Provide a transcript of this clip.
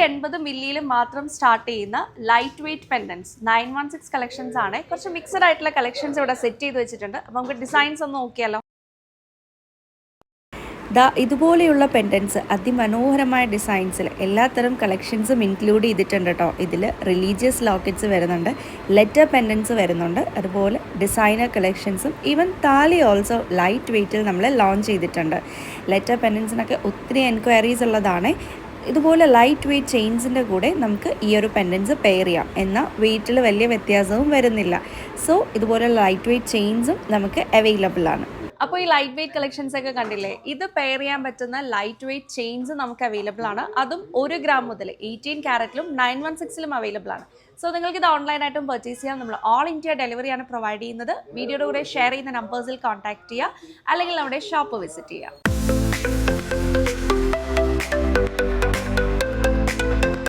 280 മില്ലിയിൽ മാത്രം സ്റ്റാർട്ട് ചെയ്യുന്ന light weight പെൻഡൻസ് 916 collections ആണ്. കുറച്ച് മിക്സഡ് ആയിട്ടുള്ള കളക്ഷൻസ് ഇവിടെ സെറ്റ് ചെയ്ത് വെച്ചിട്ടുണ്ട്. അപ്പോൾ നമുക്ക് ഡിസൈൻസ് ഒന്ന് നോക്കിയാലോ. ഇതുപോലെയുള്ള പെൻഡൻസ് അതിമനോഹരമായ ഡിസൈൻസിൽ എല്ലാത്തരം കളക്ഷൻസും ഇൻക്ലൂഡ് ചെയ്തിട്ടുണ്ട് കേട്ടോ. ഇതിൽ റിലീജിയസ് ലോക്കറ്റ്സ് വരുന്നുണ്ട്, ലെറ്റർ പെൻഡൻസ് വരുന്നുണ്ട്, അതുപോലെ ഡിസൈനർ കളക്ഷൻസും ഈവൻ താലി ഓൾസോ ലൈറ്റ് വെയ്റ്റിൽ നമ്മൾ ലോഞ്ച് ചെയ്തിട്ടുണ്ട്. ലെറ്റർ പെൻഡൻസിനൊക്കെ ഒത്തിരി എൻക്വയറീസ് ഉള്ളതാണ്. ഇതുപോലെ ലൈറ്റ് വെയ്റ്റ് ചെയിൻസിൻ്റെ കൂടെ നമുക്ക് ഈ ഒരു പെൻഡൻസ് പെയർ ചെയ്യാം, എന്നാൽ വെയ്റ്റിൽ വലിയ വ്യത്യാസവും വരുന്നില്ല. സോ ഇതുപോലെ ലൈറ്റ് വെയ്റ്റ് ചെയിൻസും നമുക്ക് അവൈലബിൾ ആണ്. അപ്പോൾ ഈ ലൈറ്റ് വെയ്റ്റ് കളക്ഷൻസ് ഒക്കെ കണ്ടില്ലേ, ഇത് പെയർ ചെയ്യാൻ പറ്റുന്ന ലൈറ്റ് വെയ്റ്റ് ചെയിൻസ് നമുക്ക് അവൈലബിൾ ആണ്. അതും 1 ഗ്രാം മുതൽ 18 ക്യാരറ്റിലും 916ലും അവൈലബിൾ ആണ്. സോ നിങ്ങൾക്ക് ഇത് ഓൺലൈനായിട്ടും പർച്ചേസ് ചെയ്യാം. നമ്മൾ ഓൾ ഇന്ത്യ ഡെലിവറിയാണ് പ്രൊവൈഡ് ചെയ്യുന്നത്. വീഡിയോയുടെ കൂടെ ഷെയർ ചെയ്യുന്ന നമ്പേഴ്സിൽ കോൺടാക്ട് ചെയ്യുക, അല്ലെങ്കിൽ നമ്മുടെ ഷോപ്പ് വിസിറ്റ് ചെയ്യുക.